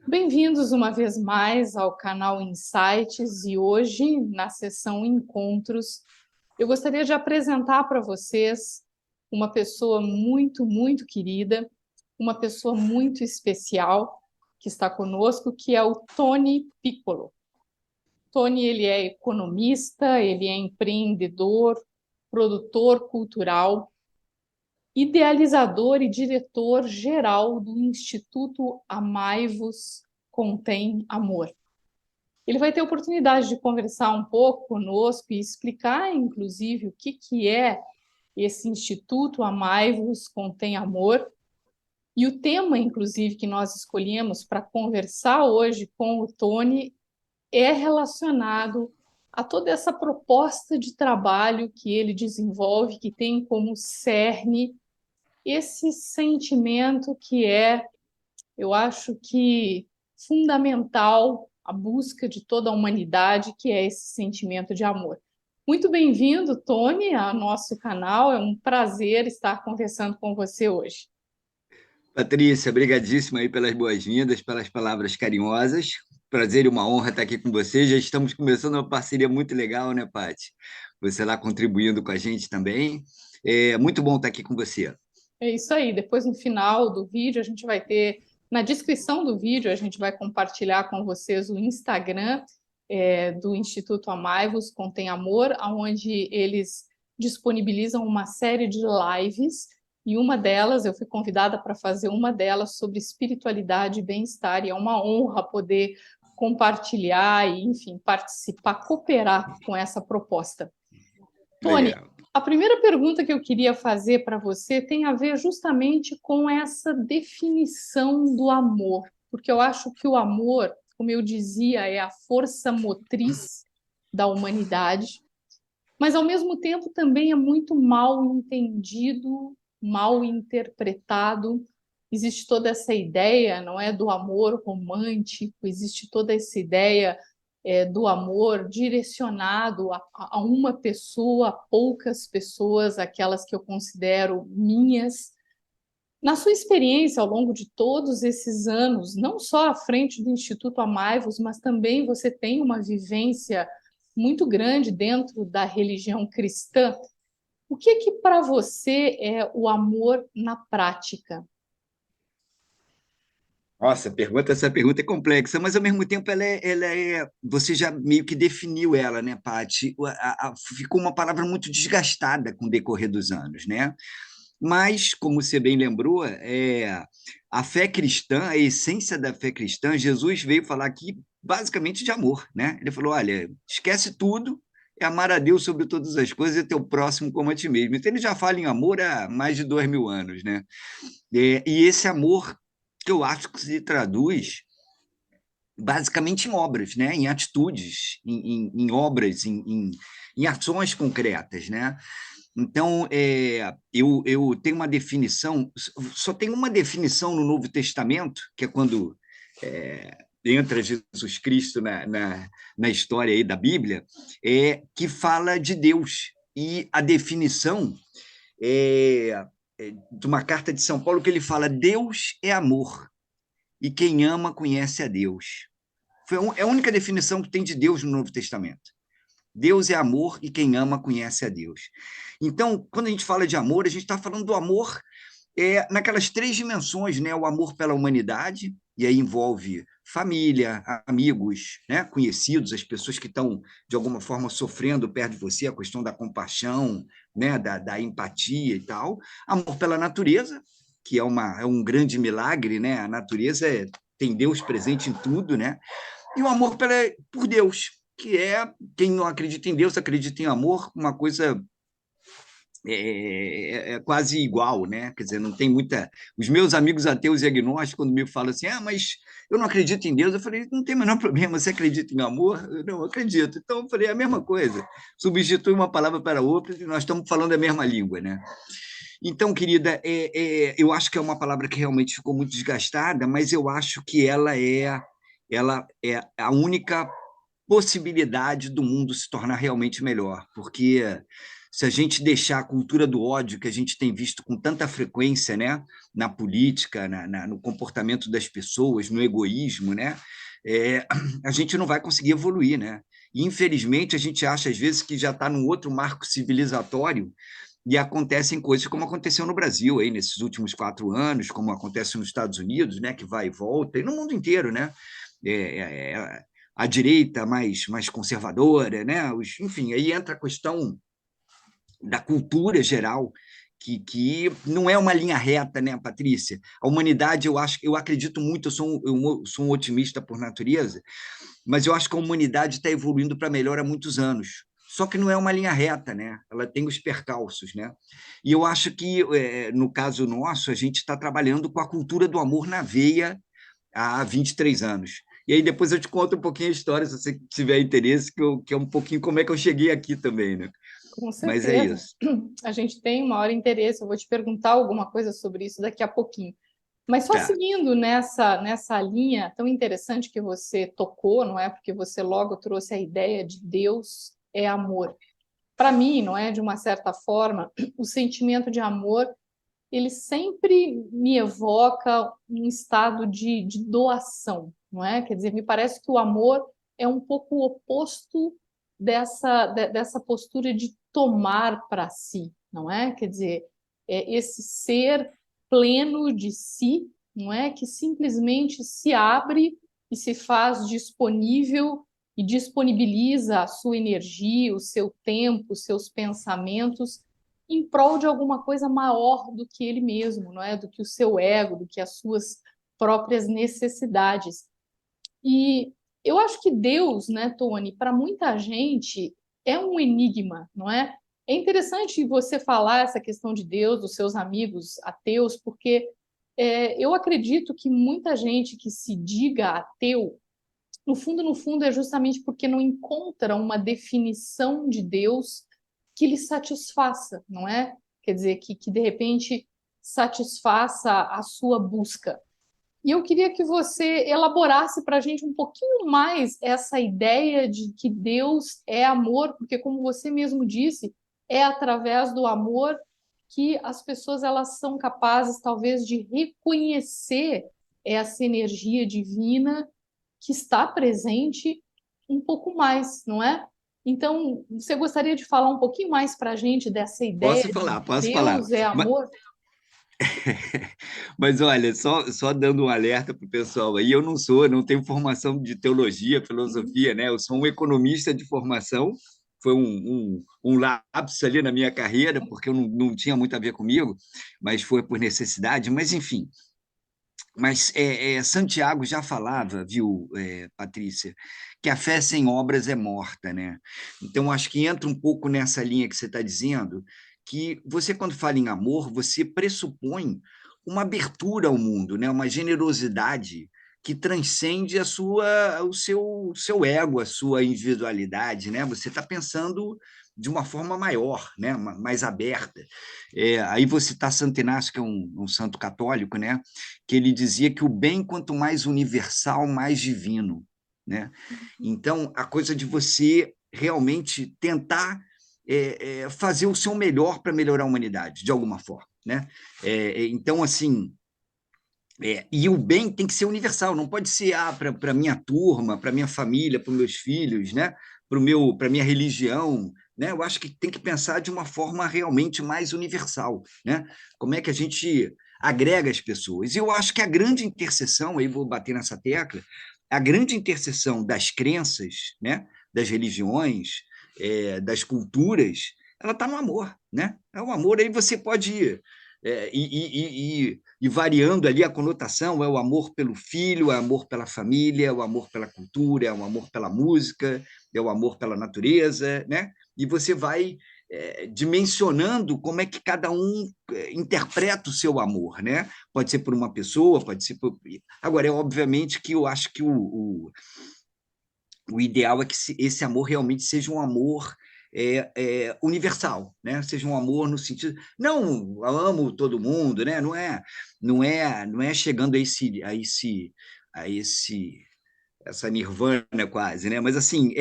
Bem-vindos uma vez mais ao canal Insights e hoje, na sessão Encontros, eu gostaria de apresentar para vocês uma pessoa muito querida, uma pessoa muito especial que está conosco, que é o Tony Piccolo. Tony, ele é economista, ele é empreendedor, produtor cultural, idealizador e diretor-geral do Instituto Amai-vos Contém Amor. Ele vai ter a oportunidade de conversar um pouco conosco e explicar, inclusive, o que é esse Instituto Amai-vos Contém Amor. E o tema, inclusive, que nós escolhemos para conversar hoje com o Tony é relacionado a toda essa proposta de trabalho que ele desenvolve, que tem como cerne esse sentimento que é, eu acho que fundamental a busca de toda a humanidade, que é esse sentimento de amor. Muito bem-vindo, Tony, ao nosso canal. É um prazer estar conversando com você hoje. Patrícia, brigadíssima aí pelas boas-vindas, pelas palavras carinhosas. Prazer e uma honra estar aqui com você. Já estamos começando uma parceria muito legal, né, Paty? Você lá contribuindo com a gente também. É muito bom estar aqui com você. É isso aí. Depois, no final do vídeo, a gente vai ter, na descrição do vídeo, a gente vai compartilhar com vocês o Instagram do Instituto Amai-vos Contém Amor, onde eles disponibilizam uma série de lives, e uma delas, eu fui convidada para fazer uma delas sobre espiritualidade e bem-estar, e é uma honra poder compartilhar e, enfim, participar, cooperar com essa proposta. Tony, Legal. a primeira pergunta que eu queria fazer para você tem a ver justamente com essa definição do amor, porque eu acho que o amor, como eu dizia, é a força motriz da humanidade, mas ao mesmo tempo também é muito mal entendido, mal interpretado. Existe toda essa ideia, não é, do amor romântico, existe toda essa ideia do amor direcionado a uma pessoa, a poucas pessoas, aquelas que eu considero minhas. Na sua experiência ao longo de todos esses anos, não só à frente do Instituto Amai-vos, mas também você tem uma vivência muito grande dentro da religião cristã. O que para você é o amor na prática? Nossa, essa pergunta é complexa, mas ao mesmo tempo você já meio que definiu ela, né, Paty? Ficou uma palavra muito desgastada com o decorrer dos anos, né? Mas, como você bem lembrou, a fé cristã, a essência da fé cristã, Jesus veio falar aqui basicamente de amor, né? Ele falou: olha, esquece tudo, é amar a Deus sobre todas as coisas e teu próximo como a ti mesmo. Então, ele já fala em amor há mais de 2000 anos, né? E esse amor que eu acho que se traduz basicamente em obras, né? Em atitudes, em obras, em ações concretas, né? Então, eu tenho uma definição, só tem uma definição no Novo Testamento, que é quando entra Jesus Cristo na história aí da Bíblia, que fala de Deus. E a definição de uma carta de São Paulo que ele fala: Deus é amor, e quem ama conhece a Deus. É a única definição que tem de Deus no Novo Testamento. Deus é amor e quem ama conhece a Deus. Então, quando a gente fala de amor, a gente está falando do amor naquelas três dimensões, né? O amor pela humanidade, e aí envolve família, amigos, né? Conhecidos, as pessoas que estão, de alguma forma, sofrendo perto de você, a questão da compaixão, né? Da empatia e tal. Amor pela natureza, que é um grande milagre, né? A natureza tem Deus presente em tudo, né? E o amor por Deus, que é quem não acredita em Deus, acredita em amor, uma coisa quase igual, né? Quer dizer, não tem muita. Os meus amigos ateus e agnósticos, quando me falam assim, mas eu não acredito em Deus, eu falei, não tem o menor problema, você acredita em amor? Eu não acredito. Então, eu falei, é a mesma coisa. Substitui uma palavra para outra e nós estamos falando a mesma língua, né? Então, querida, eu acho que é uma palavra que realmente ficou muito desgastada, mas eu acho que ela é a única possibilidade do mundo se tornar realmente melhor, porque se a gente deixar a cultura do ódio que a gente tem visto com tanta frequência, né, na política, no comportamento das pessoas, no egoísmo, né, a gente não vai conseguir evoluir, né? E, infelizmente, a gente acha, às vezes, que já está num outro marco civilizatório e acontecem coisas como aconteceu no Brasil aí nesses últimos 4 anos, como acontece nos Estados Unidos, né, que vai e volta, e no mundo inteiro, né? A direita mais conservadora, né? Enfim, aí entra a questão da cultura geral, que não é uma linha reta, né, Patrícia? A humanidade, eu acredito muito, eu sou um otimista por natureza, mas eu acho que a humanidade está evoluindo para melhor há muitos anos. Só que não é uma linha reta, né? Ela tem os percalços, né? E eu acho que, no caso nosso, a gente está trabalhando com a cultura do amor na veia há 23 anos. E aí depois eu te conto um pouquinho a história, se você tiver interesse, que é um pouquinho como é que eu cheguei aqui também, né? Com Mas é certeza. isso. A gente tem um maior interesse. Eu vou te perguntar alguma coisa sobre isso daqui a pouquinho. Mas só Tá. seguindo nessa linha tão interessante que você tocou, não é? Porque você logo trouxe a ideia de Deus é amor. Para mim, não é? De uma certa forma, o sentimento de amor, ele sempre me evoca um estado de doação, não é? Quer dizer, me parece que o amor é um pouco o oposto dessa postura de tomar para si, não é? Quer dizer, é esse ser pleno de si, não é? Que simplesmente se abre e se faz disponível e disponibiliza a sua energia, o seu tempo, os seus pensamentos em prol de alguma coisa maior do que ele mesmo, não é? Do que o seu ego, do que as suas próprias necessidades. E eu acho que Deus, né, Tony, para muita gente é um enigma, não é? É interessante você falar essa questão de Deus, dos seus amigos ateus, porque eu acredito que muita gente que se diga ateu, no fundo, é justamente porque não encontra uma definição de Deus que lhe satisfaça, não é? Quer dizer, que de repente satisfaça a sua busca. E eu queria que você elaborasse para a gente um pouquinho mais essa ideia de que Deus é amor, porque, como você mesmo disse, é através do amor que as pessoas elas são capazes, talvez, de reconhecer essa energia divina que está presente um pouco mais, não é? Então, você gostaria de falar um pouquinho mais para a gente dessa ideia Posso de falar, posso falar. Deus é amor? Mas olha, só dando um alerta para o pessoal aí, eu não tenho formação de teologia, Uhum. filosofia, né? Eu sou um economista de formação, foi um lapso ali na minha carreira, porque eu não tinha muito a ver comigo, mas foi por necessidade, mas enfim. Mas Santiago já falava, viu, Patrícia, que a fé sem obras é morta, né? Então, acho que entra um pouco nessa linha que você está dizendo, que você, quando fala em amor, você pressupõe uma abertura ao mundo, né? Uma generosidade que transcende o seu ego, a sua individualidade, né? Você está pensando de uma forma maior, né? Mais aberta. Aí você está Santo Inácio, que é um santo católico, né? Que ele dizia que o bem, quanto mais universal, mais divino, né? Então, a coisa de você realmente tentar fazer o seu melhor para melhorar a humanidade, de alguma forma, né? Então, assim, e o bem tem que ser universal, não pode ser para minha turma, para minha família, para os meus filhos, né? Para minha religião, né? Eu acho que tem que pensar de uma forma realmente mais universal, né? Como é que a gente agrega as pessoas? E eu acho que a grande interseção, aí vou bater nessa tecla, a grande interseção das crenças, né? Das religiões, das culturas, ela está no amor, né? É o amor, aí você pode ir e variando ali a conotação, é o amor pelo filho, é o amor pela família, é o amor pela cultura, é o amor pela música, é o amor pela natureza, né? E você vai dimensionando como é que cada um interpreta o seu amor, né? Pode ser por uma pessoa, pode ser por... Agora, é obviamente que eu acho que o ideal é que esse amor realmente seja um amor universal, né? Seja um amor no sentido, não amo todo mundo, né? Não é chegando a esse essa nirvana quase, né? Mas assim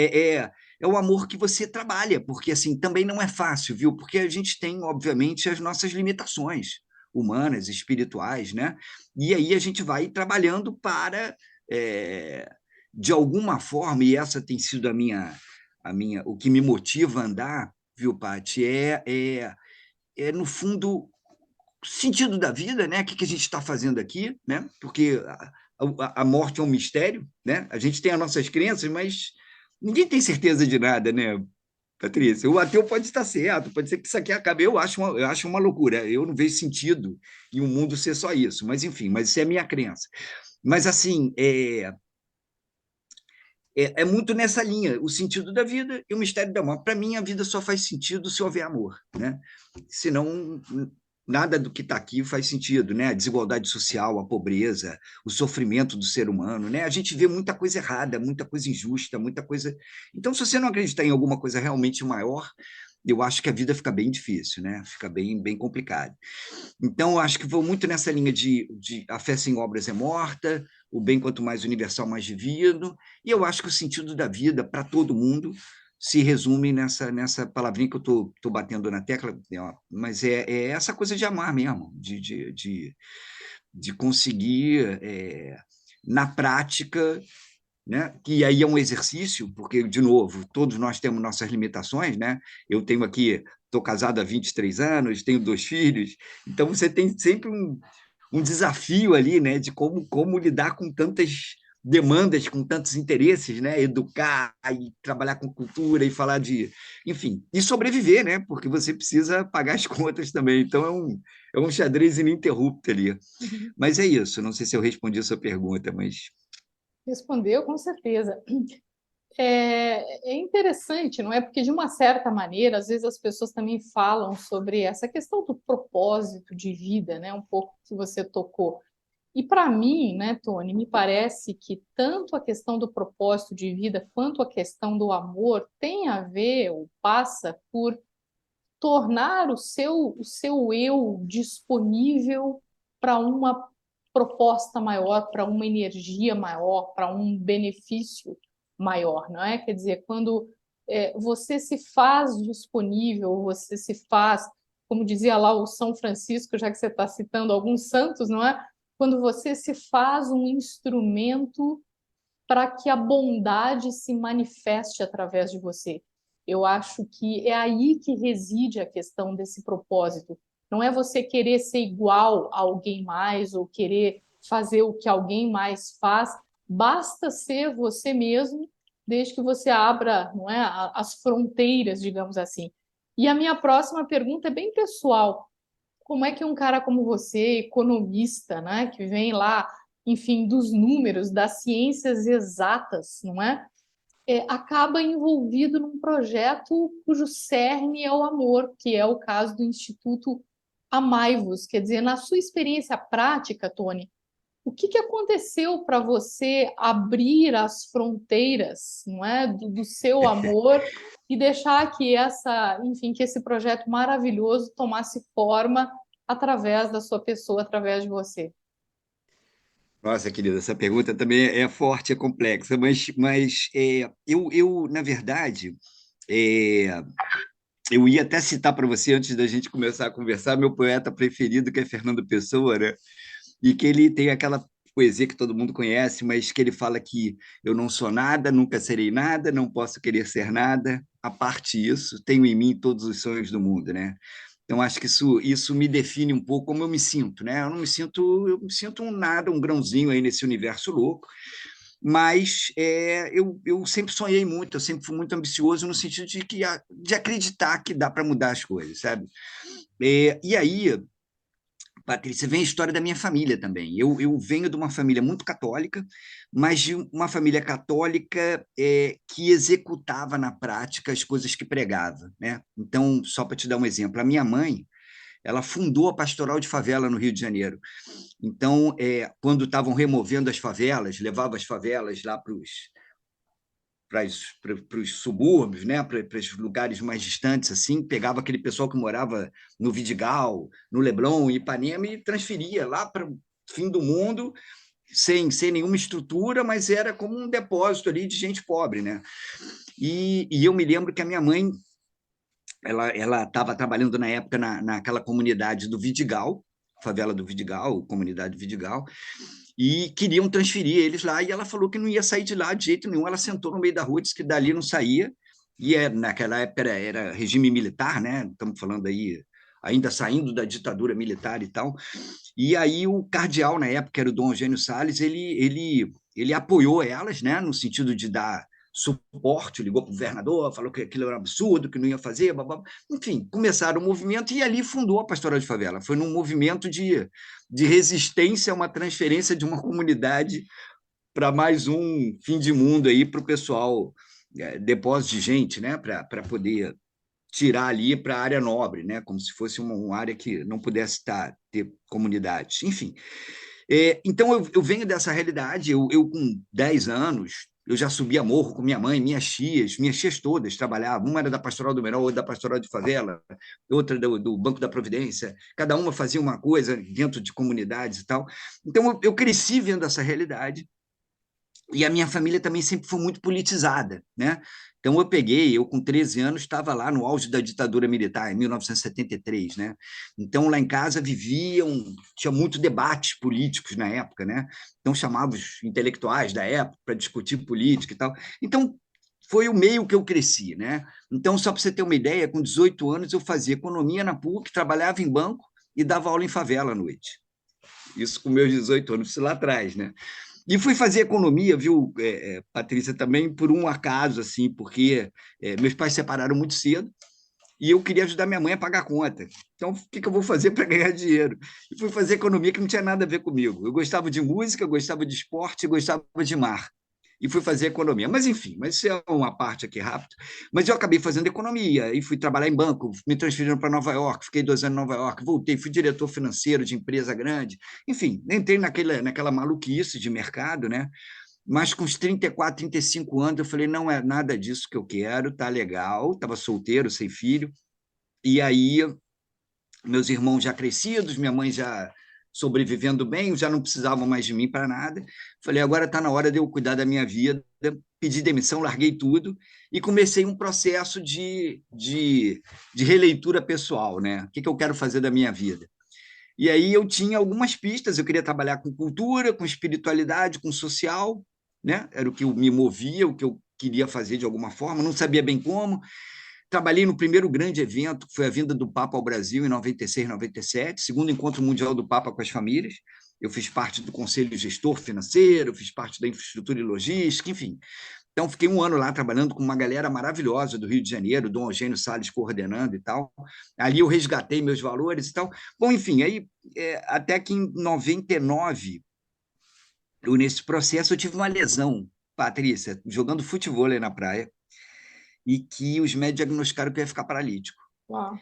é o amor que você trabalha, porque assim também não é fácil, viu? Porque a gente tem, obviamente, as nossas limitações humanas, espirituais, né? E aí a gente vai trabalhando para, de alguma forma, e essa tem sido o que me motiva a andar, viu, Paty? No fundo, o sentido da vida, né? O que a gente está fazendo aqui, né? Porque a morte é um mistério, né? A gente tem as nossas crenças, mas ninguém tem certeza de nada, né, Patrícia? O ateu pode estar certo, pode ser que isso aqui acabe. Eu acho uma loucura. Eu não vejo sentido em um mundo ser só isso. Mas, enfim, mas isso é a minha crença. Mas, assim, é muito nessa linha, o sentido da vida e o mistério da morte. Para mim, a vida só faz sentido se houver amor, né? Senão, nada do que está aqui faz sentido, né? A desigualdade social, a pobreza, o sofrimento do ser humano, né? A gente vê muita coisa errada, muita coisa injusta, muita coisa. Então, se você não acreditar em alguma coisa realmente maior, eu acho que a vida fica bem difícil, né? Fica bem, bem complicado. Então, eu acho que vou muito nessa linha de a fé sem obras é morta, o bem quanto mais universal, mais divino, e eu acho que o sentido da vida para todo mundo se resume nessa palavrinha que eu estou batendo na tecla, ó, mas é essa coisa de amar mesmo, de conseguir, na prática, né? Que aí é um exercício, porque, de novo, todos nós temos nossas limitações, né? Eu tenho aqui, estou casado há 23 anos, tenho 2 filhos, então você tem sempre um desafio ali, né? De como lidar com tantas demandas, com tantos interesses, né? Educar e trabalhar com cultura e falar enfim, e sobreviver, né? Porque você precisa pagar as contas também, então é um xadrez ininterrupto ali. Uhum. Mas é isso, não sei se eu respondi a sua pergunta, mas Respondeu com certeza. É interessante, não é? Porque, de uma certa maneira, às vezes as pessoas também falam sobre essa questão do propósito de vida, né? Um pouco que você tocou. E para mim, né, Tony, me parece que tanto a questão do propósito de vida quanto a questão do amor tem a ver ou passa por tornar o seu eu disponível para uma proposta maior, para uma energia maior, para um benefício maior, não é? Quer dizer, quando você se faz disponível, você se faz, como dizia lá o São Francisco, já que você está citando alguns santos, não é? Quando você se faz um instrumento para que a bondade se manifeste através de você. Eu acho que é aí que reside a questão desse propósito. Não é você querer ser igual a alguém mais ou querer fazer o que alguém mais faz. Basta ser você mesmo, desde que você abra, não é, as fronteiras, digamos assim. E a minha próxima pergunta é bem pessoal. Como é que um cara como você, economista, né, que vem lá, enfim, dos números, das ciências exatas, não é? Acaba envolvido num projeto cujo cerne é o amor, que é o caso do Instituto Amai-vos. Quer dizer, na sua experiência prática, Tony, o que aconteceu para você abrir as fronteiras, não é, do seu amor e deixar que enfim, que esse projeto maravilhoso tomasse forma através da sua pessoa, através de você? nossa, querida, essa pergunta também é forte, é complexa, mas na verdade, é, eu ia até citar para você, antes da gente começar a conversar, meu poeta preferido, que é Fernando Pessoa, né? E que ele tem aquela poesia que todo mundo conhece, mas que ele fala que eu não sou nada, nunca serei nada, não posso querer ser nada, a parte isso, tenho em mim todos os sonhos do mundo, né? Então, acho que isso me define um pouco como eu me sinto, né? Eu me sinto um nada, um grãozinho aí nesse universo louco, mas eu sempre sonhei muito, eu sempre fui muito ambicioso no sentido de acreditar que dá para mudar as coisas, sabe? E aí, Patrícia, vem a história da minha família também. Eu venho de uma família muito católica, mas de uma família católica que executava na prática as coisas que pregava, né? Então, só para te dar um exemplo, a minha mãe, ela fundou a Pastoral de Favela no Rio de Janeiro. Então, quando estavam removendo as favelas, levava as favelas lá para os subúrbios, né, para os lugares mais distantes, assim, pegava aquele pessoal que morava no Vidigal, no Leblon, em Ipanema, e transferia lá para o fim do mundo, sem nenhuma estrutura, mas era como um depósito ali de gente pobre, né? E eu me lembro que a minha mãe, ela estava trabalhando na época naquela comunidade do Vidigal, favela do Vidigal, comunidade Vidigal, e queriam transferir eles lá, e ela falou que não ia sair de lá de jeito nenhum. Ela sentou no meio da rua, disse que dali não saía, e naquela época era regime militar, né? Estamos falando aí, ainda saindo da ditadura militar e tal. E aí o cardeal, na época, era o Dom Eugênio Salles, ele apoiou elas, né? No sentido de dar suporte, ligou para o governador, falou que aquilo era um absurdo, que não ia fazer, blá. Enfim, começaram o movimento e ali fundou a Pastoral de Favela. Foi num movimento de resistência a uma transferência de uma comunidade para mais um fim de mundo aí para o pessoal, depósito de gente, né? Para poder tirar ali para a área nobre, né? Como se fosse uma área que não pudesse ter comunidades. Enfim, então eu venho dessa realidade. Eu com 10 anos, eu já subia morro com minha mãe, minhas tias todas trabalhavam. Uma era da Pastoral do Menor, outra da Pastoral de Favela, outra do Banco da Providência. Cada uma fazia uma coisa dentro de comunidades e tal. Então eu cresci vendo essa realidade. E a minha família também sempre foi muito politizada, né? Então eu com 13 anos estava lá no auge da ditadura militar, em 1973, né? Então lá em casa tinha muito debates políticos na época, né? Então chamava os intelectuais da época para discutir política e tal. Então foi o meio que eu cresci, né? Então só para você ter uma ideia, com 18 anos eu fazia economia na PUC, trabalhava em banco e dava aula em favela à noite. Isso com meus 18 anos, isso lá atrás, né? E fui fazer economia, viu, Patrícia, também por um acaso, assim, porque meus pais se separaram muito cedo e eu queria ajudar minha mãe a pagar a conta. Então, o que eu vou fazer para ganhar dinheiro? E fui fazer economia que não tinha nada a ver comigo. Eu gostava de música, eu gostava de esporte, eu gostava de mar. E fui fazer economia. Mas, enfim, mas isso é uma parte aqui rápido. Mas eu acabei fazendo economia e fui trabalhar em banco, me transferindo para Nova York, fiquei 2 anos em Nova York, voltei, fui diretor financeiro de empresa grande. Enfim, entrei naquela maluquice de mercado, né? Mas com os 34, 35 anos, eu falei, não é nada disso que eu quero, tá legal. Estava solteiro, sem filho. E aí, meus irmãos já crescidos, minha mãe já sobrevivendo bem, já não precisavam mais de mim para nada. Falei, agora está na hora de eu cuidar da minha vida. Pedi demissão, larguei tudo e comecei um processo de releitura pessoal, né? O que eu quero fazer da minha vida? E aí eu tinha algumas pistas, eu queria trabalhar com cultura, com espiritualidade, com social, né? Era o que me movia, o que eu queria fazer de alguma forma, não sabia bem como. Trabalhei no primeiro grande evento, que foi a vinda do Papa ao Brasil em 96, 97, segundo encontro mundial do Papa com as famílias. Eu fiz parte do conselho gestor financeiro, fiz parte da infraestrutura e logística, enfim. Então, fiquei um ano lá trabalhando com uma galera maravilhosa do Rio de Janeiro, Dom Eugênio Salles coordenando e tal. Ali eu resgatei meus valores e tal. Bom, enfim, aí até que em 99, nesse processo, eu tive uma lesão, Patrícia, jogando futebol aí na praia, e que os médicos diagnosticaram que eu ia ficar paralítico. Uau.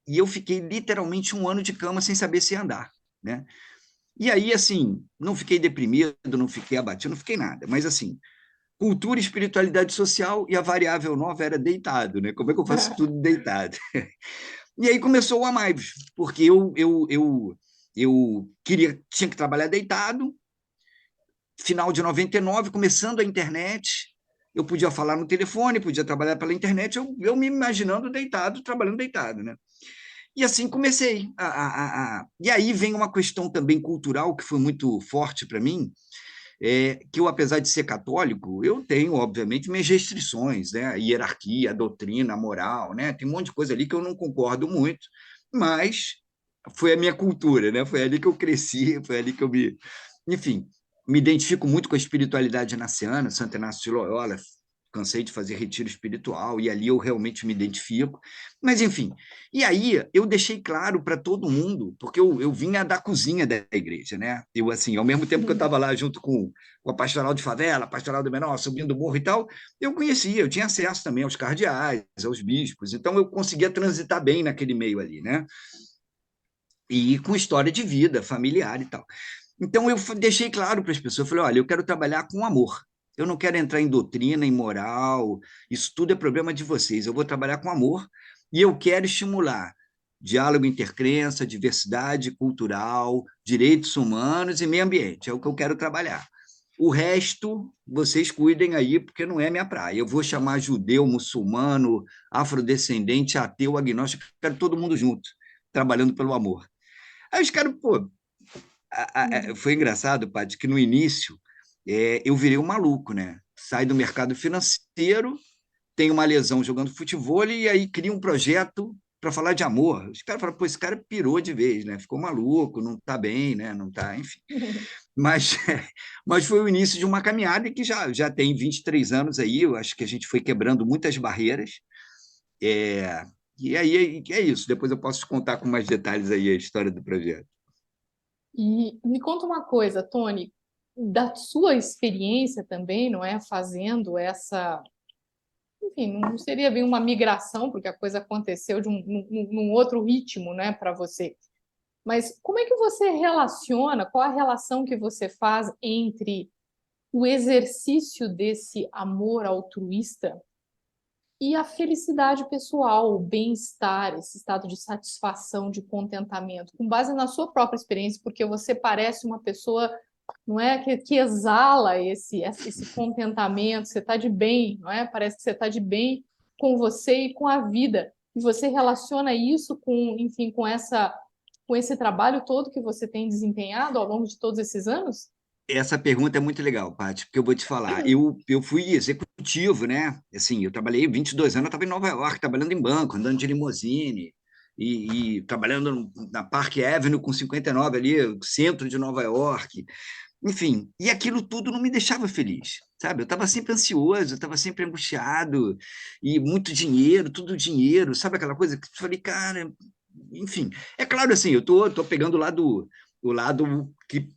E eu fiquei literalmente um ano de cama sem saber se ia andar, né? E aí, assim, não fiquei deprimido, não fiquei abatido, não fiquei nada. Mas, assim, cultura, espiritualidade social e a variável nova era deitado, né? Como é que eu faço tudo deitado? E aí começou o Amai-vos, porque eu tinha que trabalhar deitado, final de 99, começando a internet, eu podia falar no telefone, podia trabalhar pela internet, eu me imaginando deitado, trabalhando deitado, né? E assim comecei. E aí vem uma questão também cultural que foi muito forte para mim, que eu, apesar de ser católico, eu tenho, obviamente, minhas restrições, né? A hierarquia, a doutrina, a moral, né? Tem um monte de coisa ali que eu não concordo muito, mas foi a minha cultura, né? Foi ali que eu cresci, foi ali que eu me... Enfim, me identifico muito com a espiritualidade naciana, Santo Inácio de Loyola, cansei de fazer retiro espiritual e ali eu realmente me identifico. Mas, enfim, e aí eu deixei claro para todo mundo, porque eu vinha da cozinha da igreja, né? Eu, assim, ao mesmo tempo que eu estava lá junto com a pastoral de favela, a pastoral do menor, subindo o morro e tal, eu conhecia, eu tinha acesso também aos cardeais, aos bispos, então eu conseguia transitar bem naquele meio ali, né? E com história de vida, familiar e tal. Então eu deixei claro para as pessoas, eu falei, olha, eu quero trabalhar com amor. Eu não quero entrar em doutrina, em moral, isso tudo é problema de vocês. Eu vou trabalhar com amor e eu quero estimular diálogo, intercrença, diversidade cultural, direitos humanos e meio ambiente. É o que eu quero trabalhar. O resto, vocês cuidem aí, porque não é minha praia. Eu vou chamar judeu, muçulmano, afrodescendente, ateu, agnóstico, quero todo mundo junto, trabalhando pelo amor. Aí os caras, pô, Uhum. foi engraçado, Paty, que no início eu virei um maluco, né? Sai do mercado financeiro, tem uma lesão jogando futebol e aí cria um projeto para falar de amor. Os caras falam, pô, esse cara pirou de vez, né? Ficou maluco, não está bem, né? Não está, enfim. Mas, mas foi o início de uma caminhada que já tem 23 anos aí, eu acho que a gente foi quebrando muitas barreiras. É, e aí é isso, depois eu posso te contar com mais detalhes aí a história do projeto. E me conta uma coisa, Tony, da sua experiência também, não é, fazendo essa, enfim, não seria bem uma migração, porque a coisa aconteceu de num outro ritmo, né, para você. Mas como é que você relaciona, qual a relação que você faz entre o exercício desse amor altruísta e a felicidade pessoal, o bem-estar, esse estado de satisfação, de contentamento, com base na sua própria experiência, porque você parece uma pessoa, não é, que exala esse contentamento, você está de bem, não é? Parece que você está de bem com você e com a vida. E você relaciona isso com, enfim, com esse trabalho todo que você tem desempenhado ao longo de todos esses anos? Essa pergunta é muito legal, Paty, porque eu vou te falar. Eu fui executivo, né? Assim, eu trabalhei 22 anos, eu estava em Nova York, trabalhando em banco, andando de limusine e trabalhando na Park Avenue com 59 ali, centro de Nova York. Enfim, e aquilo tudo não me deixava feliz, sabe? Eu estava sempre ansioso, eu estava sempre angustiado, e muito dinheiro, tudo dinheiro, sabe aquela coisa que eu falei, cara, enfim. É claro, assim, eu tô pegando o lado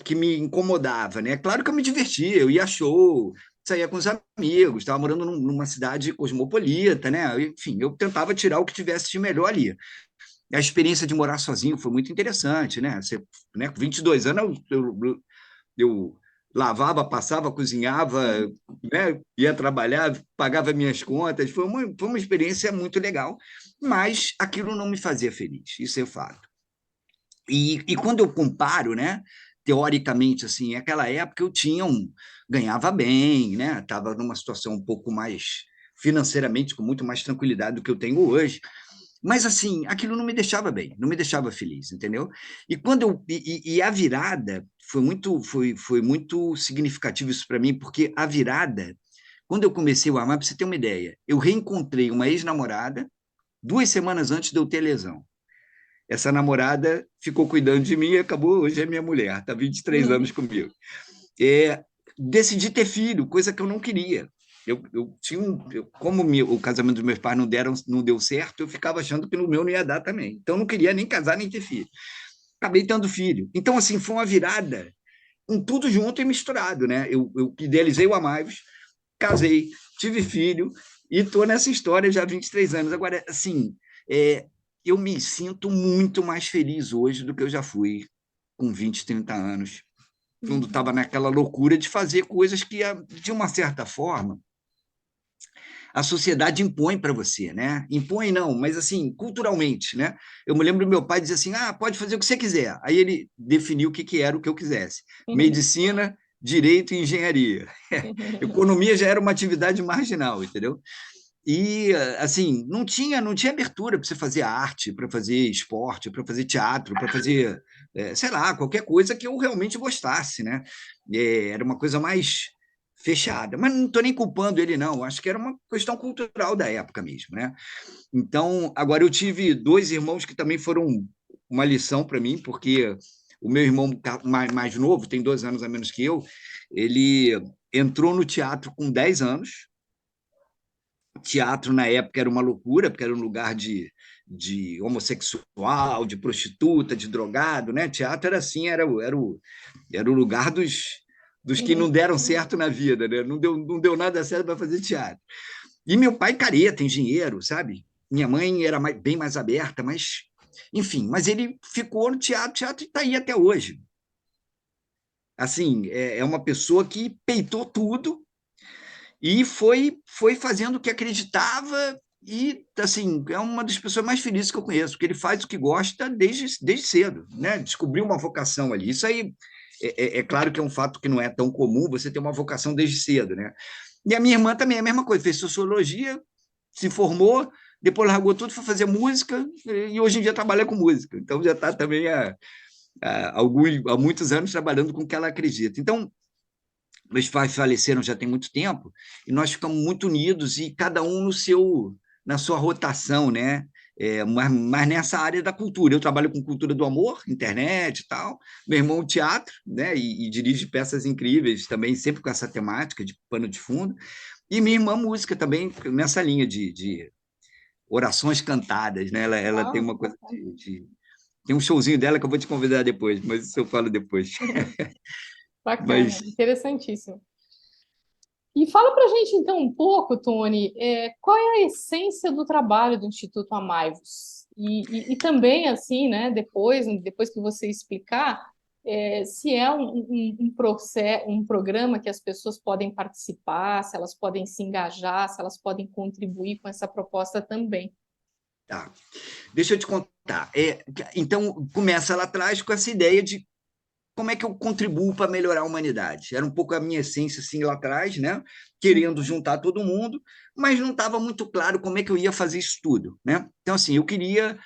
que me incomodava, né? É claro que eu me divertia, eu ia a show, saía com os amigos, estava morando numa cidade cosmopolita, né? Enfim, eu tentava tirar o que tivesse de melhor ali. A experiência de morar sozinho foi muito interessante, né? Você, né, com 22 anos, eu lavava, passava, cozinhava, né? Ia trabalhar, pagava minhas contas. Foi uma experiência muito legal, mas aquilo não me fazia feliz, isso é fato. E quando eu comparo, né? Teoricamente, assim, naquela época eu ganhava bem, né? Estava numa situação um pouco mais financeiramente, com muito mais tranquilidade do que eu tenho hoje. Mas assim, aquilo não me deixava bem, não me deixava feliz, entendeu? E a virada foi muito significativo isso para mim, porque a virada, quando eu comecei o amar, para você ter uma ideia, eu reencontrei uma ex-namorada 2 semanas antes de eu ter lesão. Essa namorada ficou cuidando de mim e acabou, hoje é minha mulher, está 23 anos comigo. É, decidi ter filho, coisa que eu não queria. Eu tinha o casamento dos meus pais não deu certo, eu ficava achando que no meu não ia dar também. Então eu não queria nem casar nem ter filho. Acabei tendo filho. Então assim foi uma virada, um tudo junto e misturado, né? Eu idealizei o Amaivos, casei, tive filho e estou nessa história já há 23 anos. Agora, assim, eu me sinto muito mais feliz hoje do que eu já fui com 20, 30 anos, quando estava Uhum. naquela loucura de fazer coisas que, de uma certa forma, a sociedade impõe para você, né? Impõe não, mas assim, culturalmente, né? Eu me lembro do meu pai dizer assim: "Ah, pode fazer o que você quiser". Aí ele definiu o que era o que eu quisesse: medicina, direito e engenharia. Economia já era uma atividade marginal, entendeu? E assim, não tinha abertura para você fazer arte, para fazer esporte, para fazer teatro, para fazer, sei lá, qualquer coisa que eu realmente gostasse, né? Era uma coisa mais fechada. Mas não estou nem culpando ele, não. Acho que era uma questão cultural da época mesmo, né? Então, agora eu tive dois irmãos que também foram uma lição para mim, porque o meu irmão mais novo, tem 2 anos a menos que eu, ele entrou no teatro com 10 anos. Teatro na época era uma loucura, porque era um lugar de homossexual, de prostituta, de drogado, né? Teatro era assim, era o lugar dos que não deram certo na vida, né? Não deu nada certo para fazer teatro. E meu pai careta, engenheiro, sabe? Minha mãe era bem mais aberta, mas enfim, mas ele ficou no teatro e está aí até hoje. Assim, é uma pessoa que peitou tudo e foi fazendo o que acreditava E, assim, é uma das pessoas mais felizes que eu conheço, porque ele faz o que gosta desde cedo, né? Descobriu uma vocação ali. Isso aí é claro que é um fato que não é tão comum, você ter uma vocação desde cedo, né? E a minha irmã também é a mesma coisa, fez sociologia, se formou, depois largou tudo, foi fazer música e hoje em dia trabalha com música. Então já está também há muitos anos trabalhando com o que ela acredita. Então, meus pais faleceram já tem muito tempo e nós ficamos muito unidos e cada um na sua rotação, né? Mas nessa área da cultura. Eu trabalho com cultura do amor, internet e tal. Meu irmão, teatro, né? E dirige peças incríveis também, sempre com essa temática de pano de fundo. E minha irmã, música também, nessa linha de orações cantadas, né? Ela tem Ah, uma coisa Tem um showzinho dela que eu vou te convidar depois, mas isso eu falo depois. bacana, Mas interessantíssimo. E fala para a gente então um pouco, Tony, qual é a essência do trabalho do Instituto Amai-vos? E também, assim, né, depois que você explicar, se é um programa que as pessoas podem participar, se elas podem se engajar, se elas podem contribuir com essa proposta também. tá, deixa eu te contar. Então, começa lá atrás com essa ideia de como é que eu contribuo para melhorar a humanidade. Era um pouco a minha essência, assim, lá atrás, né? Querendo Uhum. juntar todo mundo, mas não estava muito claro como é que eu ia fazer isso tudo, né? Então, assim, eu queria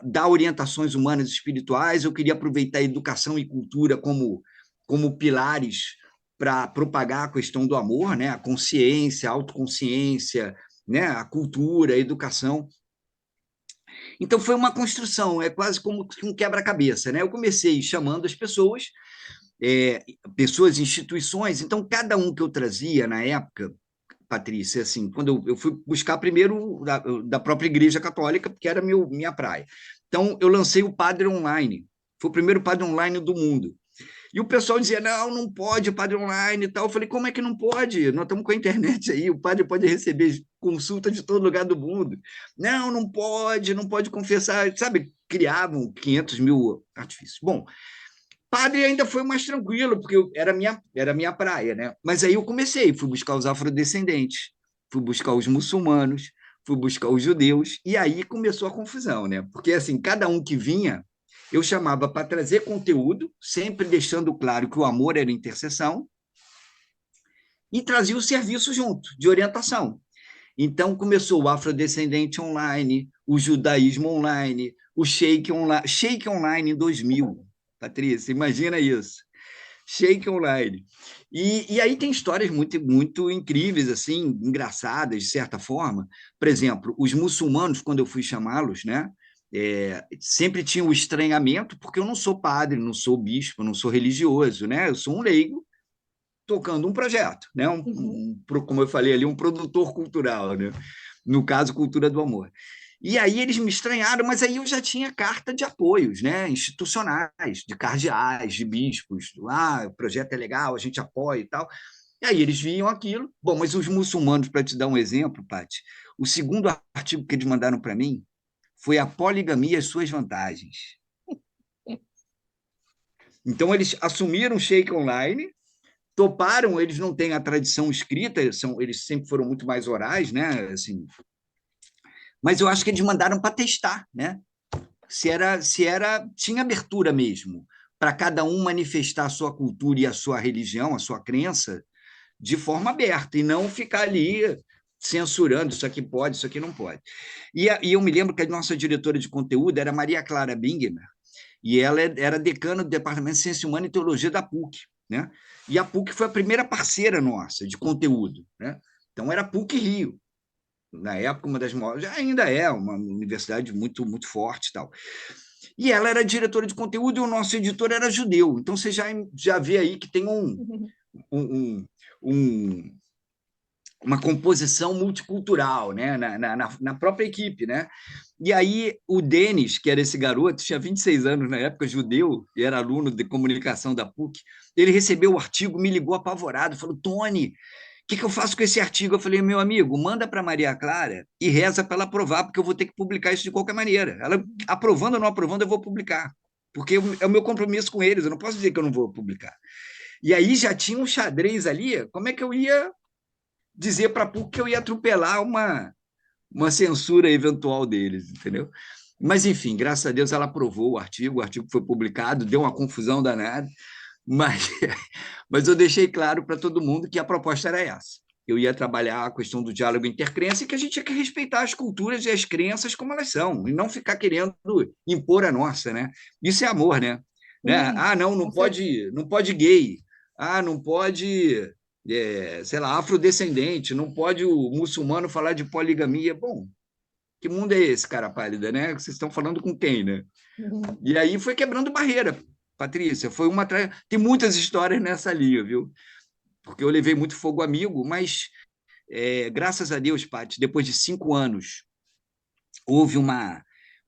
dar orientações humanas e espirituais, eu queria aproveitar a educação e cultura como pilares para propagar a questão do amor, né? A consciência, a autoconsciência, né? A cultura, a educação. Então foi uma construção, é quase como um quebra-cabeça, né? Eu comecei chamando as pessoas, pessoas, instituições. Então cada um que eu trazia na época, Patrícia, assim, quando eu fui buscar primeiro da própria Igreja Católica, porque era minha praia. Então eu lancei o Padre Online, foi o primeiro padre online do mundo. E o pessoal dizia: não, não pode, o padre online e tal. Eu falei: como é que não pode? Nós estamos com a internet aí, o padre pode receber consulta de todo lugar do mundo. Não, não pode, não pode confessar. Sabe, criavam 500 mil artifícios. Bom, padre ainda foi mais tranquilo, porque era minha praia, né? Mas aí eu comecei, fui buscar os afrodescendentes, fui buscar os muçulmanos, fui buscar os judeus, e aí começou a confusão, né? Porque, assim, cada um que vinha, eu chamava para trazer conteúdo, sempre deixando claro que o amor era intercessão, e trazia o serviço junto, de orientação. Então começou o afrodescendente online, o judaísmo online, o Sheik online em 2000. Patrícia, imagina isso. Sheik online. E aí tem histórias muito, muito incríveis, assim, engraçadas, de certa forma. Por exemplo, os muçulmanos, quando eu fui chamá-los, né? Sempre tinha o estranhamento, porque eu não sou padre, não sou bispo, não sou religioso, né? Eu sou um leigo tocando um projeto, né? Uhum. Como eu falei ali, um produtor cultural, né? No caso, Cultura do Amor. E aí eles me estranharam, mas aí eu já tinha carta de apoios, né, institucionais, de cardeais, de bispos. O projeto é legal, a gente apoia e tal. E aí eles viam aquilo. Bom, mas os muçulmanos, para te dar um exemplo, Paty, o segundo artigo que eles mandaram para mim foi a poligamia e as suas vantagens. Então eles assumiram o Sheik Online, toparam, eles não têm a tradição escrita, eles sempre foram muito mais orais, né, assim, mas eu acho que eles mandaram para testar, né? Se era tinha abertura mesmo para cada um manifestar a sua cultura e a sua religião, a sua crença de forma aberta e não ficar ali censurando isso aqui pode, isso aqui não pode. E eu me lembro que a nossa diretora de conteúdo era Maria Clara Bingemer, e ela era decana do Departamento de Ciência Humana e Teologia da PUC, né? E a PUC foi a primeira parceira nossa de conteúdo, né? Então era PUC Rio, na época uma das maiores, ainda é uma universidade muito muito forte e tal. E ela era diretora de conteúdo e o nosso editor era judeu. Então você já vê aí que tem um, um, uma composição multicultural, né? Na própria equipe, né? E aí o Denis, que era esse garoto, tinha 26 anos na época, judeu, e era aluno de comunicação da PUC, ele recebeu o artigo, me ligou apavorado, falou: Tony, o que eu faço com esse artigo? Eu falei: meu amigo, manda para Maria Clara e reza para ela aprovar, porque eu vou ter que publicar isso de qualquer maneira. Ela aprovando ou não aprovando, eu vou publicar, porque é o meu compromisso com eles, eu não posso dizer que eu não vou publicar. E aí já tinha um xadrez ali, como é que eu ia dizer para a PUC que eu ia atropelar uma censura eventual deles, entendeu? Mas, enfim, graças a Deus ela aprovou o artigo foi publicado, deu uma confusão danada, mas, mas eu deixei claro para todo mundo que a proposta era essa. Eu ia trabalhar a questão do diálogo intercrença e que a gente tinha que respeitar as culturas e as crenças como elas são, e não ficar querendo impor a nossa, né? Isso é amor, né? Ah, não, Com certeza. não pode gay. Ah, não pode, sei lá, afrodescendente, não pode o muçulmano falar de poligamia. Bom, que mundo é esse, cara pálida, né? Vocês estão falando com quem, né? Uhum. E aí foi quebrando barreira, Patrícia. Foi uma. Tem muitas histórias nessa linha, viu? Porque eu levei muito fogo amigo, mas graças a Deus, Paty, depois de 5 anos, houve uma,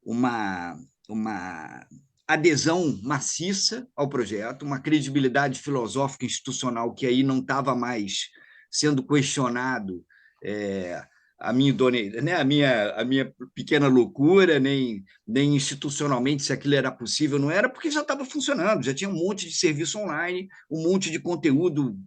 uma adesão maciça ao projeto, uma credibilidade filosófica e institucional que aí não estava mais sendo questionado a minha idoneidade, né? A minha pequena loucura, nem institucionalmente se aquilo era possível, não era, porque já estava funcionando, já tinha um monte de serviço online, um monte de conteúdo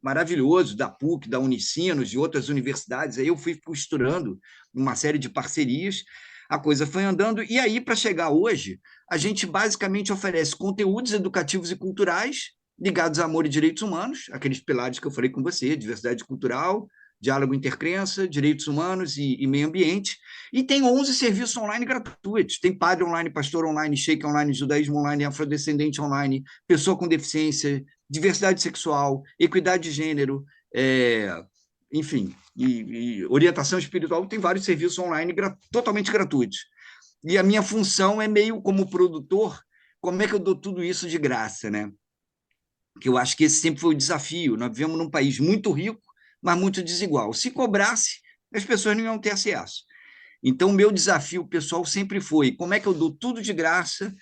maravilhoso da PUC, da Unicinos, de outras universidades. Aí eu fui costurando uma série de parcerias, a coisa foi andando, e aí, para chegar hoje, a gente basicamente oferece conteúdos educativos e culturais ligados a amor e direitos humanos, aqueles pilares que eu falei com você, diversidade cultural, diálogo intercrença, direitos humanos e meio ambiente, e tem 11 serviços online gratuitos, tem padre online, pastor online, sheik online, judaísmo online, afrodescendente online, pessoa com deficiência, diversidade sexual, equidade de gênero, enfim, e orientação espiritual, tem vários serviços online totalmente gratuitos. E a minha função é meio como produtor, como é que eu dou tudo isso de graça, né? Que eu acho que esse sempre foi o desafio. Nós vivemos num país muito rico, mas muito desigual. Se cobrasse, as pessoas não iam ter acesso. Então, o meu desafio pessoal sempre foi como é que eu dou tudo de graça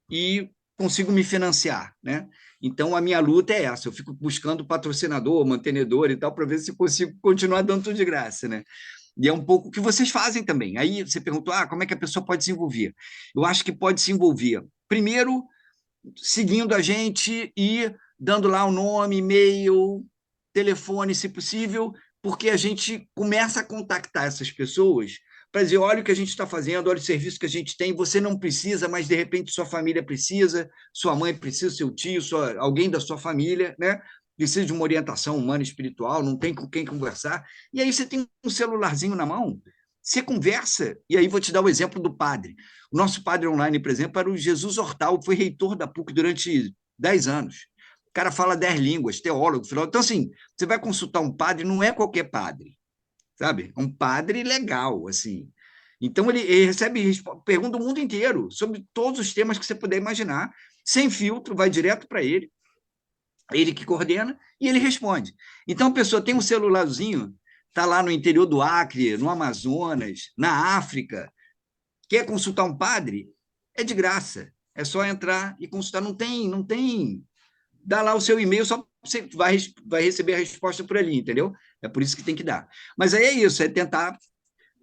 e consigo me financiar, né? Então, a minha luta é essa. Eu fico buscando patrocinador, mantenedor e tal, para ver se consigo continuar dando tudo de graça, né? E é um pouco o que vocês fazem também. Aí você perguntou, como é que a pessoa pode se envolver? Eu acho que pode se envolver, primeiro, seguindo a gente e dando lá o nome, e-mail, telefone, se possível, porque a gente começa a contactar essas pessoas para dizer, olha o que a gente está fazendo, olha o serviço que a gente tem, você não precisa, mas de repente sua família precisa, sua mãe precisa, seu tio, alguém da sua família, né? Precisa de uma orientação humana e espiritual, não tem com quem conversar. E aí você tem um celularzinho na mão, você conversa, e aí vou te dar o exemplo do padre. O nosso padre online, por exemplo, era o Jesus Hortal, foi reitor da PUC durante 10 anos. O cara fala 10 línguas, teólogo, filósofo. Então, assim, você vai consultar um padre, não é qualquer padre, sabe? É um padre legal, assim. Então, ele recebe pergunta do mundo inteiro, sobre todos os temas que você puder imaginar, sem filtro, vai direto para ele que coordena, e ele responde. Então, a pessoa tem um celularzinho, está lá no interior do Acre, no Amazonas, na África, quer consultar um padre? É de graça. É só entrar e consultar. Não tem. Dá lá o seu e-mail, só você vai receber a resposta por ali, entendeu? É por isso que tem que dar. Mas aí é isso, é tentar.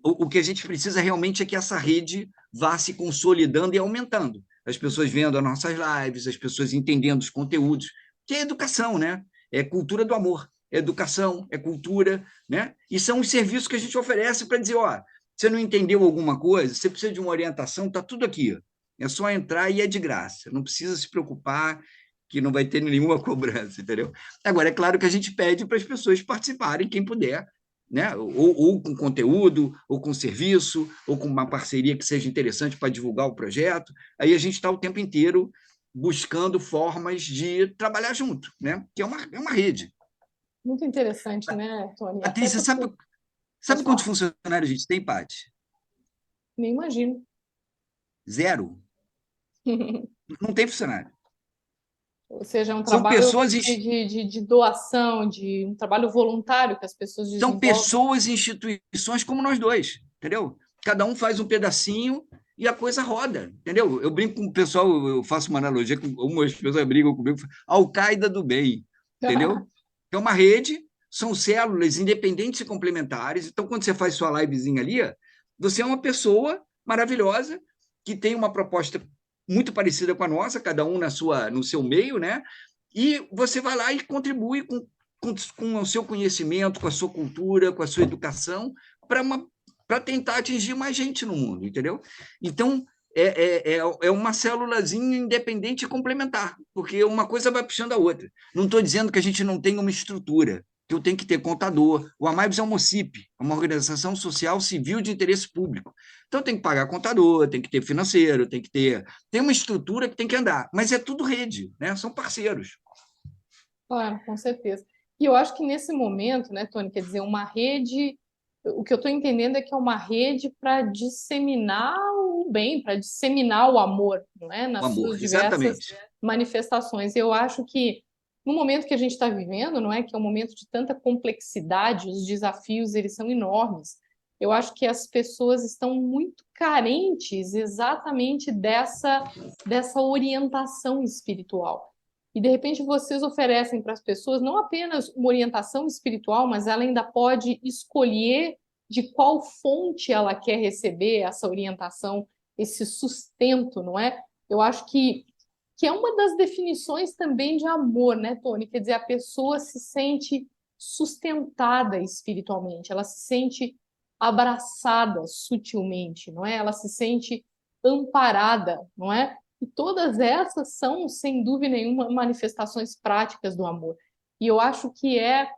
O que a gente precisa realmente é que essa rede vá se consolidando e aumentando. As pessoas vendo as nossas lives, as pessoas entendendo os conteúdos, que é educação, né? É cultura do amor, é educação, é cultura, né? E são os serviços que a gente oferece para dizer, ó, você não entendeu alguma coisa, você precisa de uma orientação, tá tudo aqui. É só entrar e é de graça. Não precisa se preocupar que não vai ter nenhuma cobrança, entendeu? Agora, é claro que a gente pede para as pessoas participarem, quem puder, né? Ou com conteúdo, ou com serviço, ou com uma parceria que seja interessante para divulgar o projeto. Aí a gente está o tempo inteiro buscando formas de trabalhar junto, né? Que é uma rede. Muito interessante, né, Tony? Até Patrícia, porque. sabe Pode quantos falar, funcionários a gente tem, Paty? nem imagino. Zero. Não tem funcionário. Ou seja, é um São trabalho pessoas, de doação, de um trabalho voluntário que as pessoas são desenvolvem. pessoas e instituições como nós dois, entendeu? Cada um faz um pedacinho e a coisa roda, entendeu? Eu brinco com o pessoal, eu faço uma analogia com algumas pessoas brigam comigo, Al-Qaeda do bem, entendeu? É uma rede, são células independentes e complementares. Então, quando você faz sua livezinha ali, você é uma pessoa maravilhosa que tem uma proposta muito parecida com a nossa, cada um no seu meio, né? E você vai lá e contribui com o seu conhecimento, com a sua cultura, com a sua educação, para para tentar atingir mais gente no mundo, entendeu? Então, é uma célulazinha independente e complementar, porque uma coisa vai puxando a outra. Não estou dizendo que a gente não tem uma estrutura, que eu tenho que ter contador. O Amabs é uma OCIP, uma organização social civil de interesse público. Então, tem que pagar contador, tem que ter financeiro, tem uma estrutura que tem que andar, mas é tudo rede, né? São parceiros. Claro, com certeza. E eu acho que nesse momento, né, Tony, quer dizer, uma rede, o que eu estou entendendo é que é uma rede para disseminar o bem, para disseminar o amor, não é? O Nas suas amor, diversas exatamente. manifestações. Eu acho que no momento que a gente está vivendo, não é? Que é um momento de tanta complexidade, os desafios, eles são enormes. Eu acho que as pessoas estão muito carentes exatamente dessa orientação espiritual. E de repente vocês oferecem para as pessoas não apenas uma orientação espiritual, mas ela ainda pode escolher de qual fonte ela quer receber essa orientação, esse sustento, não é? Eu acho que é uma das definições também de amor, né, Tony? Quer dizer, a pessoa se sente sustentada espiritualmente, ela se sente abraçada sutilmente, não é? Ela se sente amparada, não é? E todas essas são, sem dúvida nenhuma, manifestações práticas do amor. E eu acho que é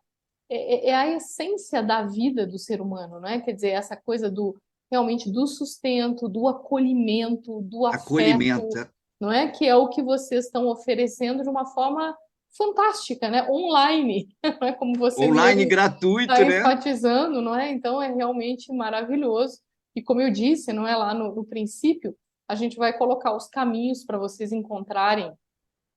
a essência da vida do ser humano, não é? Quer dizer, essa coisa do realmente do sustento, do acolhimento, do Acolhimento. afeto, não é? Que é o que vocês estão oferecendo de uma forma fantástica, né? Online, não é? Como você Online mesmo está gratuito, né? enfatizando, não é? Então é realmente maravilhoso. E como eu disse, não é lá no princípio, a gente vai colocar os caminhos para vocês encontrarem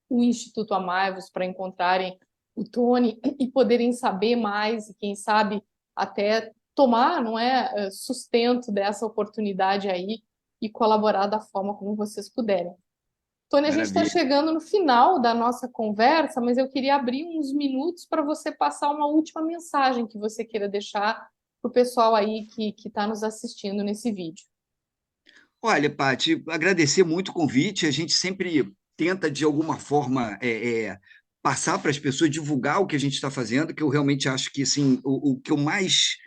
o Instituto Amaivos, para encontrarem o Tony e poderem saber mais e quem sabe até tomar, não é, sustento dessa oportunidade aí e colaborar da forma como vocês puderem. Tony, a gente está Maravilha. chegando no final da nossa conversa, mas eu queria abrir uns minutos para você passar uma última mensagem que você queira deixar para o pessoal aí que está nos assistindo nesse vídeo. Olha, Paty, agradecer muito o convite. A gente sempre tenta, de alguma forma, passar para as pessoas, divulgar o que a gente está fazendo, que eu realmente acho que assim, o que eu mais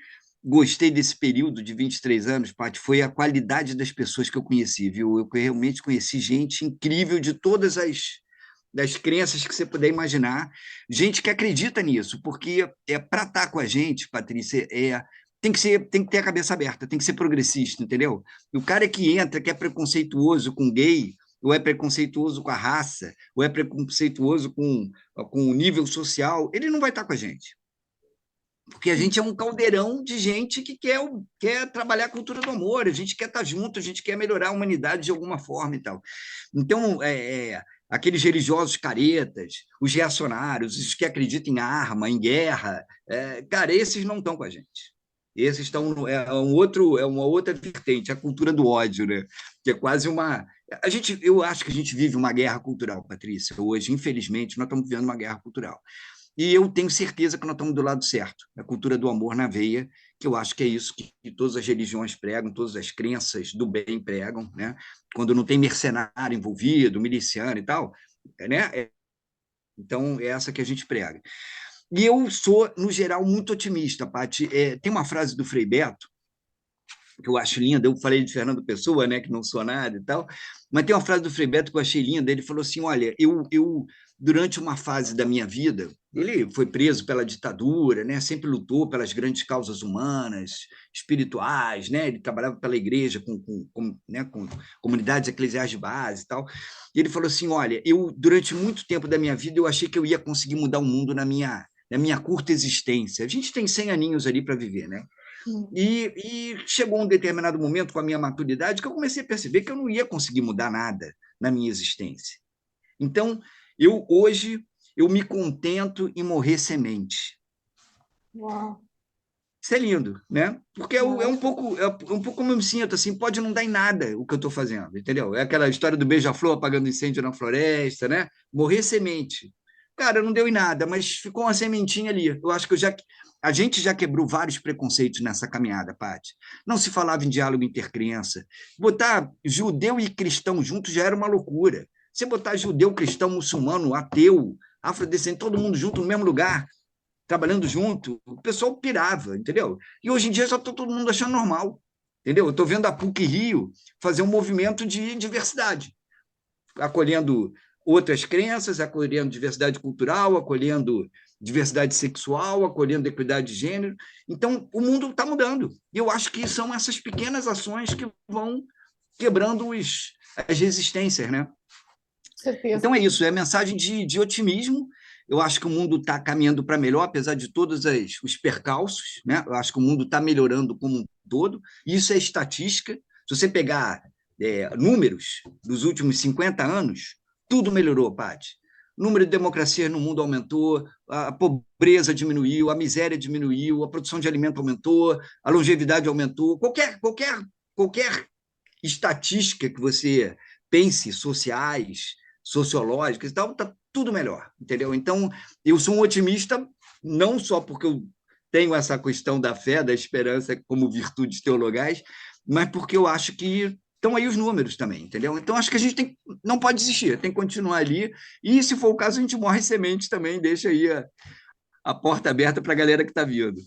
gostei desse período de 23 anos, Paty, foi a qualidade das pessoas que eu conheci, viu? Eu realmente conheci gente incrível de todas as das crenças que você puder imaginar, gente que acredita nisso, porque para estar com a gente, Patrícia, tem que ter a cabeça aberta, tem que ser progressista, entendeu? E o cara que entra, que é preconceituoso com gay, ou é preconceituoso com a raça, ou é preconceituoso com o nível social, ele não vai estar com a gente. Porque a gente é um caldeirão de gente que quer trabalhar a cultura do amor, a gente quer estar junto, a gente quer melhorar a humanidade de alguma forma e tal. Então, aqueles religiosos caretas, os reacionários, os que acreditam em arma, em guerra, cara, esses não estão com a gente. Esses estão é uma outra vertente, a cultura do ódio, né? Que é quase uma eu acho que a gente vive uma guerra cultural, Patrícia. Hoje, infelizmente, nós estamos vivendo uma guerra cultural. E eu tenho certeza que nós estamos do lado certo, a cultura do amor na veia, que eu acho que é isso que todas as religiões pregam, todas as crenças do bem pregam, né? Quando não tem mercenário envolvido, miliciano e tal, né? Então, é essa que a gente prega. E eu sou, no geral, muito otimista, Paty. Tem uma frase do Frei Beto, que eu acho linda, eu falei de Fernando Pessoa, né, que não sou nada e tal, mas tem uma frase do Frei Beto que eu achei linda, ele falou assim, olha, durante uma fase da minha vida, ele foi preso pela ditadura, né, sempre lutou pelas grandes causas humanas, espirituais, né, ele trabalhava pela igreja né, com comunidades eclesiais de base e tal, e ele falou assim, olha, durante muito tempo da minha vida, eu achei que eu ia conseguir mudar o mundo na minha curta existência. A gente tem 100 aninhos ali para viver, né? Hum. E chegou um determinado momento com a minha maturidade que eu comecei a perceber que eu não ia conseguir mudar nada na minha existência. Então, hoje eu me contento em morrer semente. Uau, Isso é lindo, né? Porque maravilhoso. é um pouco como eu me sinto, assim, pode não dar em nada o que eu estou fazendo, entendeu? É aquela história do beija-flor apagando incêndio na floresta, né? Morrer semente. Cara, não deu em nada, mas ficou uma sementinha ali. Eu acho que a gente já quebrou vários preconceitos nessa caminhada, Paty. Não se falava em diálogo intercrença. Botar judeu e cristão juntos já era uma loucura. Você botar judeu, cristão, muçulmano, ateu, afrodescendente, todo mundo junto no mesmo lugar, trabalhando junto, o pessoal pirava, entendeu? E hoje em dia já está todo mundo achando normal. entendeu? Eu estou vendo a PUC-Rio fazer um movimento de diversidade, acolhendo outras crenças, acolhendo diversidade cultural, acolhendo diversidade sexual, acolhendo equidade de gênero. Então, o mundo está mudando. E eu acho que são essas pequenas ações que vão quebrando as resistências, né? Certeza. Então é isso, é mensagem de otimismo. Eu acho que o mundo está caminhando para melhor, apesar de todos os percalços, né? Eu acho que o mundo está melhorando como um todo. Isso é estatística. Se você pegar números dos últimos 50 anos, tudo melhorou, Paty. O número de democracias no mundo aumentou, a pobreza diminuiu, a miséria diminuiu, a produção de alimento aumentou, a longevidade aumentou. Qualquer estatística que você pense, sociais, sociológicas e tal, está tudo melhor, entendeu? Então, eu sou um otimista, não só porque eu tenho essa questão da fé, da esperança como virtudes teologais, mas porque eu acho que estão aí os números também, entendeu? Então, acho que a gente não pode desistir, tem que continuar ali, e se for o caso, a gente morre semente também, deixa aí a porta aberta para a galera que está vindo.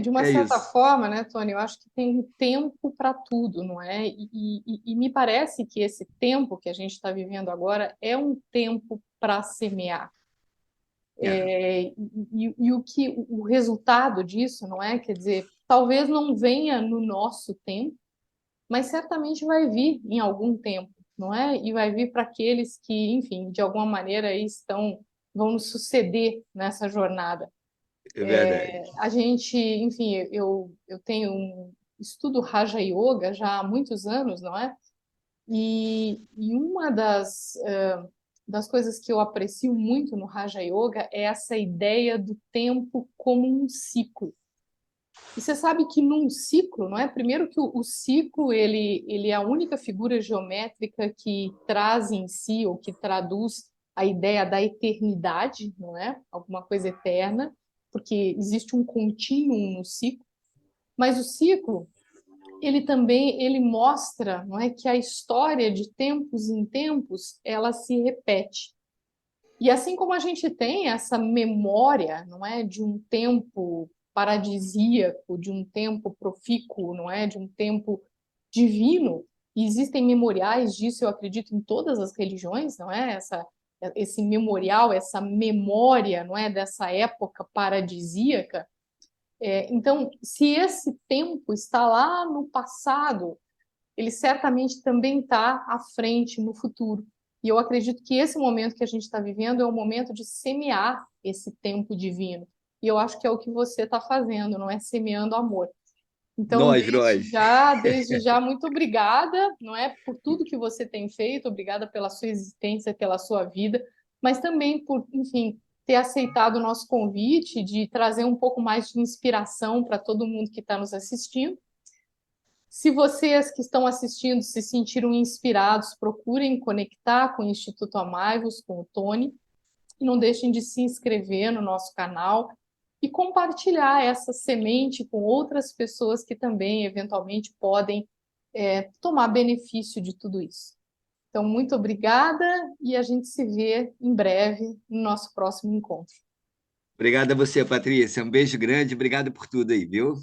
De uma É certa isso. forma, né, Tony, eu acho que tem tempo para tudo, não é? E me parece que esse tempo que a gente está vivendo agora é um tempo para semear. É, E o resultado disso, não é? Quer dizer, talvez não venha no nosso tempo, mas certamente vai vir em algum tempo, não é? E vai vir para aqueles que, enfim, de alguma maneira aí vão nos suceder nessa jornada. é verdade. A gente, enfim, eu tenho estudo Raja Yoga já há muitos anos, não é? E uma das coisas que eu aprecio muito no Raja Yoga é essa ideia do tempo como um ciclo. E você sabe que num ciclo, não é? Primeiro que o ciclo ele é a única figura geométrica que traz em si ou que traduz a ideia da eternidade, não é? Alguma coisa eterna, porque existe um contínuo no ciclo. Mas o ciclo ele também ele mostra, não é, que a história de tempos em tempos ela se repete. E assim como a gente tem essa memória, não é, de um tempo paradisíaco, de um tempo profícuo, não é, de um tempo divino, e existem memoriais disso, eu acredito, em todas as religiões, não é? Esse memorial, essa memória, não é, dessa época paradisíaca. Então, se esse tempo está lá no passado, ele certamente também está à frente no futuro. E eu acredito que esse momento que a gente está vivendo é o momento de semear esse tempo divino. E eu acho que é o que você está fazendo, não é? Semeando amor. Então, Nós. desde já, muito obrigada, não é, por tudo que você tem feito, obrigada pela sua existência, pela sua vida, mas também por, enfim, ter aceitado o nosso convite de trazer um pouco mais de inspiração para todo mundo que está nos assistindo. Se vocês que estão assistindo se sentiram inspirados, procurem conectar com o Instituto Amaivos, com o Tony, e não deixem de se inscrever no nosso canal e compartilhar essa semente com outras pessoas que também, eventualmente, podem tomar benefício de tudo isso. Então, muito obrigada e a gente se vê em breve no nosso próximo encontro. Obrigado a você, Patrícia. Um beijo grande. Obrigado por tudo aí, viu?